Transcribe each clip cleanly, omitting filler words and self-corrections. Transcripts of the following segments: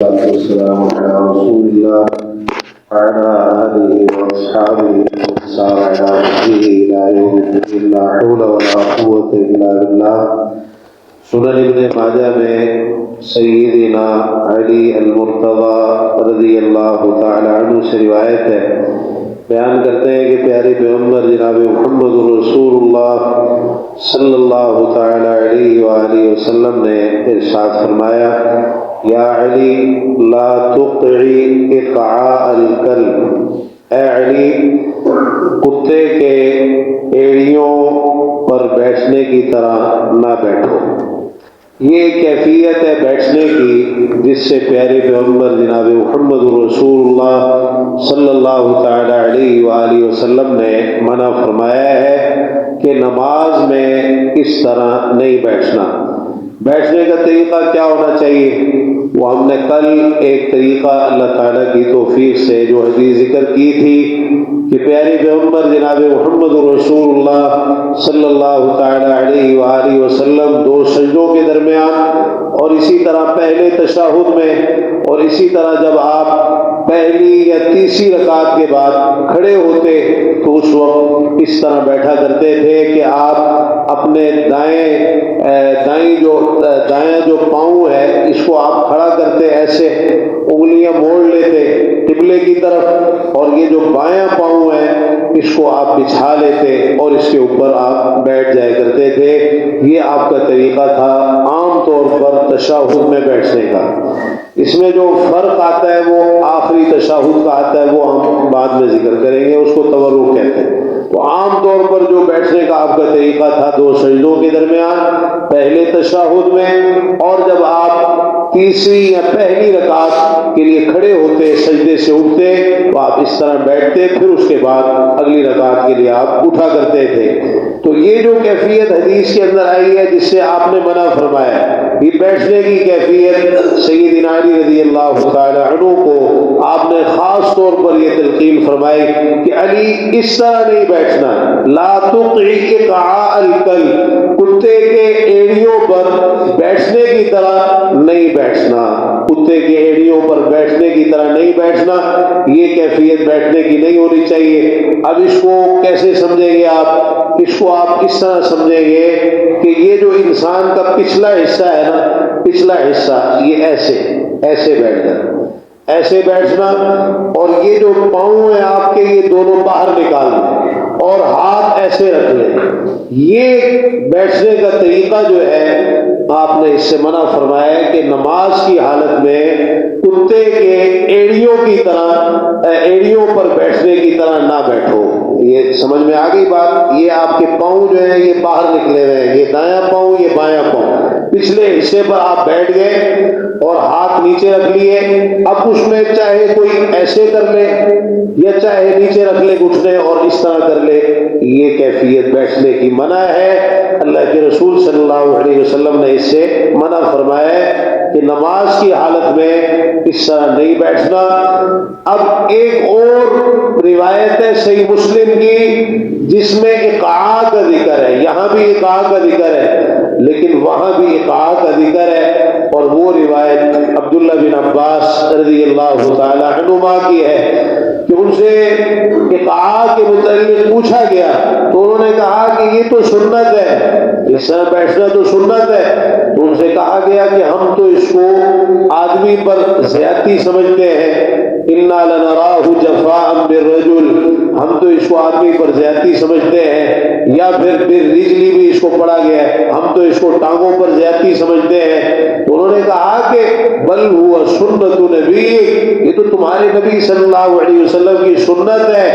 والسلام على رسول الله وعلى آله وأصحابه ومن سار على نهجه إلى يوم الدين. لا حول ولا قوة إلا بالله. سنن ابن ماجہ میں سیدنا علی المرتضی رضی اللہ تعالی عنہ سے روایت ہے، بیان کرتے ہیں کہ پیارے پیغمبر جناب محمد رسول اللہ صلی اللہ تعالی علیہ وآلہ وسلم نے ارشاد فرمایا: یا علی لا تقعی اقعاء الکلب، اے علی کتے کے ایڑیوں پر بیٹھنے کی طرح نہ بیٹھو۔ یہ کیفیت ہے بیٹھنے کی جس سے پیارے پیغمبر جناب محمد رسول اللہ صلی اللہ تعالی علیہ وآلہ وسلم نے منع فرمایا ہے کہ نماز میں اس طرح نہیں بیٹھنا۔ بیٹھنے کا طریقہ کیا ہونا چاہیے؟ وہ ہم نے کل ایک طریقہ اللہ تعالیٰ کی توفیق سے جو حدیث ذکر کی تھی کہ پیارے پیغمبر جناب محمد رسول اللہ صلی اللہ تعالی علیہ وآلہ وسلم دو سجدوں کے درمیان اور اسی طرح پہلے تشہد میں اور اسی طرح جب آپ پہلی یا تیسری رکعت کے بعد کھڑے ہوتے تو اس وقت اس طرح بیٹھا کرتے تھے کہ آپ اپنے دائیں جو پاؤں ہے اس کو آپ کھڑا کرتے، ایسے انگلیاں موڑ لیتے قبلے کی طرف، اور یہ جو بایاں پاؤں ہے اس کو آپ بچھا لیتے اور اس کے اوپر آپ بیٹھ جایا کرتے تھے۔ یہ آپ کا طریقہ تھا عام طور پر تشہد میں بیٹھنے کا۔ اس میں جو فرق آتا ہے وہ آخری تشہد کا آتا ہے، وہ ہم بعد میں ذکر کریں گے، اس کو تورک کہتے ہیں۔ تو عام طور پر جو بیٹھنے کا آپ کا طریقہ تھا دو سجدوں کے درمیان، پہلے تشہد میں، اور جب آپ تیسری یا پہلی رکعت کے لیے کھڑے ہوتے سجدے سے اٹھتے تو آپ اس طرح بیٹھتے، پھر اس کے بعد اگلی رکعت کے لیے آپ اٹھا کرتے تھے۔ تو یہ جو کیفیت حدیث کے اندر آئی ہے جس سے آپ نے منع فرمایا، یہ بیٹھنے کی کیفیت سیدنا علی رضی اللہ تعالی عنہ کو آپ نے خاص طور پر یہ تلقین فرمائی کہ علی اس طرح نہیں بیٹھنا، لا تقعی اقعاء الکلب، کتے کے ایڑیوں پر بیٹھنے کی طرح نہیں بیٹھنا، کتے کے ایڑیوں پر بیٹھنے کی طرح نہیں بیٹھنا، یہ کیفیت بیٹھنے کی نہیں ہونی چاہیے۔ اب اس کو کیسے سمجھیں گے آپ؟ اس کو آپ اس طرح سمجھیں گے کہ یہ جو انسان کا پچھلا حصہ ہے نا، پچھلا حصہ یہ ایسے بیٹھ جانا، ایسے بیٹھنا، اور یہ جو پاؤں ہیں آپ کے یہ دونوں باہر نکالنا اور ہاتھ ایسے رکھ لیں۔ یہ بیٹھنے کا طریقہ جو ہے آپ نے اس سے منع فرمایا ہے کہ نماز کی حالت میں کتے کے ایڑیوں پر بیٹھنے کی طرح نہ بیٹھو۔ یہ سمجھ میں آ گئی بات؟ یہ آپ کے پاؤں جو ہیں یہ باہر نکلے ہوئے ہیں، یہ دایاں پاؤں یہ بایاں پاؤں، پچھلے حصے پر آپ بیٹھ گئے اور ہاتھ نیچے رکھ لیے۔ اب اس میں چاہے کوئی ایسے کر لے یا چاہے نیچے رکھ لے گھٹنے اور اس طرح کر لے، یہ کیفیت بیٹھنے کی منع ہے۔ اللہ کے رسول صلی اللہ علیہ وسلم نے اس سے منع فرمایا ہے کہ نماز کی حالت میں اس طرح نہیں بیٹھنا۔ اب ایک اور روایت ہے صحیح مسلم کی جس میں اقعاء کا ذکر ہے، یہاں بھی اقعاء کا ذکر ہے لیکن وہاں بھی اقعاء کا ذکر ہے، اور وہ روایت عبداللہ بن عباس رضی اللہ تعالی عنہما کی ہے کہ ان سے اقعاء کے متعلق پوچھا گیا تو انہوں نے کہا کہ یہ تو سنت ہے، اس طرح بیٹھنا تو سنت ہے۔ تو ان سے کہا گیا کہ ہم تو اس کو آدمی پر زیادتی سمجھتے ہیں، اِنَّا لَنَرَاهُ جَفَاءً بِالرَّجُلِ، ہم تو اس کو آدمی پر زیادتی سمجھتے ہیں، یا پھر رجلی بھی اس کو پڑھا گیا ہے، ہم تو اس کو ٹانگوں پر زیادتی سمجھتے ہیں۔ تو انہوں نے کہا کہ بل هو سنت نبی، یہ تو تمہارے نبی صلی اللہ علیہ وسلم کی سنت ہے۔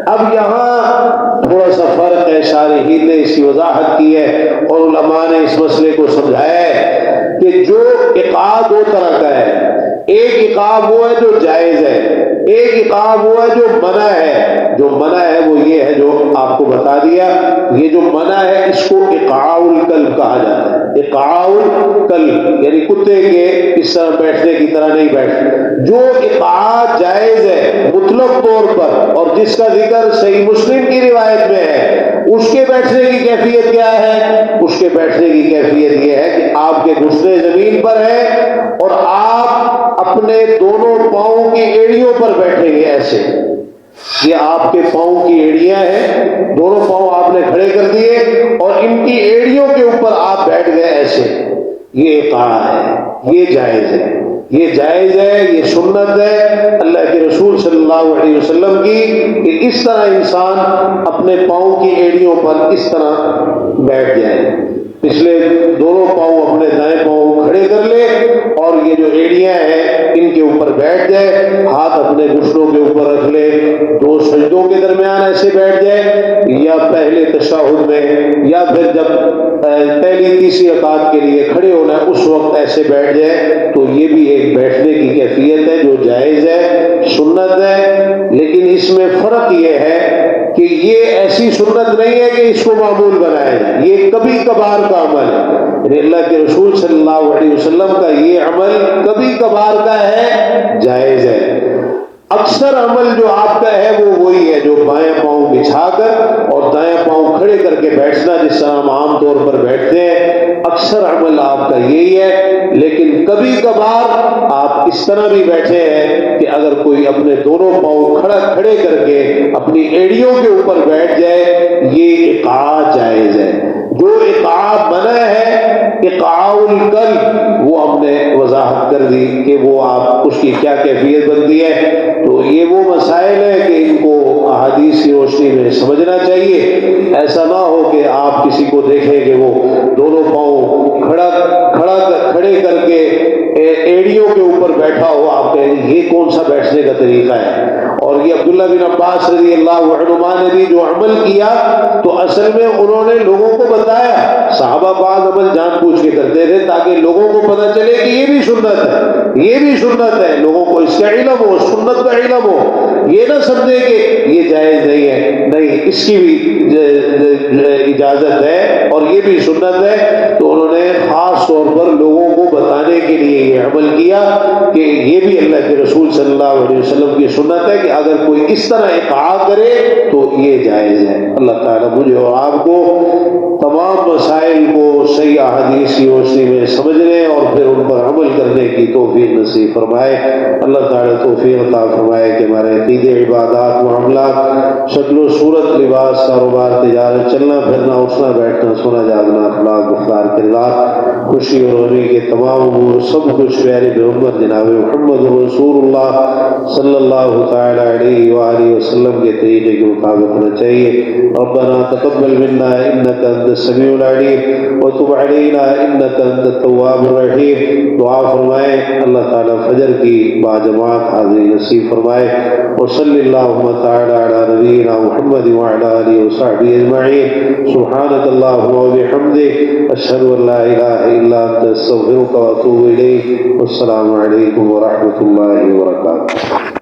اب یہاں تھوڑا سا فرق ہے، شارحین نے اس کی وضاحت کی ہے اور علماء نے اس مسئلے کو سمجھایا ہے کہ جو اقعاء دو طرح کا ہے، ایک اقعاء وہ ہے جو جائز ہے، ایک اقعاء وہ ہے جو منع ہے۔ جو منع ہے وہ یہ ہے جو آپ کو بتا دیا، یہ جو منع ہے اس کو اقعاء الکلب کہا جاتا ہے۔ اقعاء الکلب یعنی کتے کے اس طرح بیٹھنے کی طرح نہیں بیٹھنا۔ جو اقعاء جائز ہے مطلق طور پر اور جس کا ذکر صحیح مسلم کی روایت میں ہے، اس کے بیٹھنے کی کیفیت کیا ہے؟ اس کے بیٹھنے کی کیفیت یہ ہے کہ آپ کے گھٹنے زمین پر ہیں اور آپ اپنے دونوں پاؤں کی ایڑیوں پر بیٹھیں گے ایسے. یہ آپ کے پاؤں کی ایڑیاں ہیں، دونوں پاؤں آپ نے کھڑے کر دیے اور ان کی ایڑیوں کے اوپر آپ بیٹھ گئے ایسے. یہ ایقاع ہے، یہ جائز ہے، یہ جائز ہے، یہ سنت ہے اللہ کے رسول صلی اللہ علیہ وسلم کی کہ اس طرح انسان اپنے پاؤں کی ایڑیوں پر اس طرح بیٹھ جائے. پچھلے دونوں پاؤں اپنے دائیں پاؤں کھڑے کر لے اور یہ جو ایڑیاں ہیں ان کے اوپر بیٹھ جائے، ہاتھ اپنے گھٹنوں کے اوپر رکھ لے، دو سجدوں کے درمیان ایسے بیٹھ جائے، یا پہلے تشہد میں یا پھر جب پہلی تیسری رکعت کے لیے کھڑے ہونا ہے اس وقت ایسے بیٹھ جائے. تو یہ بھی ایک بیٹھنے کی کیفیت ہے جو جائز ہے، سنت ہے. لیکن اس میں فرق یہ ہے کہ یہ ایسی سنت نہیں ہے کہ اس کو معمول بنایا جائے، یہ کبھی کبھار کا عمل ہے. یعنی اللہ کے رسول صلی اللہ علیہ وسلم کا یہ عمل کبھی کبھار کا ہے، جائز ہے. اکثر عمل جو آپ کا ہے وہ وہی ہے جو بائیں پاؤں بچھا کر اور دائیں پاؤں کھڑے کر کے بیٹھنا، جس طرح ہم عام طور پر بیٹھتے ہیں. اکثر عمل آپ کا یہی ہے. لیکن کبھی کبھار آپ اس طرح بھی بیٹھے ہیں کہ اگر کوئی اپنے دونوں پاؤں کھڑے کر کے اپنی ایڑیوں کے اوپر بیٹھ جائے، یہ ایقاع جائز ہے. جو ایقاع منع ہے، ایقاع القلب، وہ ہم نے وضاحت کر دی کہ وہ آپ اس کی کیا کیفیت بنتی ہے. تو یہ وہ مسائل ہیں کہ ان کو احادیث کی روشنی میں سمجھنا چاہیے. ایسا نہ ہو کہ آپ کسی کو دیکھیں کہ وہ دونوں پاؤں کھڑے کر کے ایڑیوں کے اوپر بیٹھا ہو، آپ کہیں یہ کون سا بیٹھنے کا طریقہ ہے. اور یہ عبداللہ بن عباس رضی اللہ عنہما نے بھی جو عمل کیا تو اصل میں انہوں نے لوگوں کو بتایا. صحابہ بعض عمل جان بوجھ کے کرتے تھے تاکہ لوگوں کو پتہ چلے کہ یہ بھی سنت ہے، یہ بھی سنت ہے، لوگوں کو اس کا علم ہو، سنت کا علم ہو. یہ نہ سمجھے کہ یہ جائز نہیں ہے، نہیں، اس کی بھی اجازت ہے اور یہ بھی سنت ہے. تو انہوں نے خاص طور پر لوگوں کو بتانے کے لیے یہ عمل کیا کہ یہ بھی اللہ کے رسول صلی اللہ علیہ وسلم کی سنت ہے کہ اگر کوئی اس طرح ایقاع کرے تو یہ جائز ہے. اللہ تعالیٰ مجھے اور آپ کو تمام مسائل کو صحیح احادیث کی روشنی میں سمجھنے اور پھر ان پر عمل کرنے کی توفیق نصیب فرمائے. اللہ تعالیٰ توفیق عطا فرمائے کہ ہمارے عقیدے، عبادات، معاملات، شکل و صورت، لباس، کاروبار، تجارت، چلنا پھرنا، اٹھنا بیٹھنا، سونا جاگنا، اخلاق، گفتار، کردار، خوشی اور غمی کے تمام امور سب کچھ پیارے محمد جناب محمد رسول اللہ صلی اللہ تعالی علیہ وآلہ وسلم کے طریقے کے مطابق ہونا چاہیے. ربنا تقبل منا انك انت السميع العليم وتب علينا انك انت التواب الرحيم. دعا فرمائے اللہ تعالیٰ فجر کی باجماعت حاضری نصیب فرمائے. وصلی اللہم تعالی علی نبینا محمد وعلی آلہ وصحبہ اجمعین. سبحانک اللہم وبحمدک، اشہد ان لا الہ الا انت، استغفرک واتوب الیک. والسلام علیکم ورحمۃ اللہ وبرکاتہ.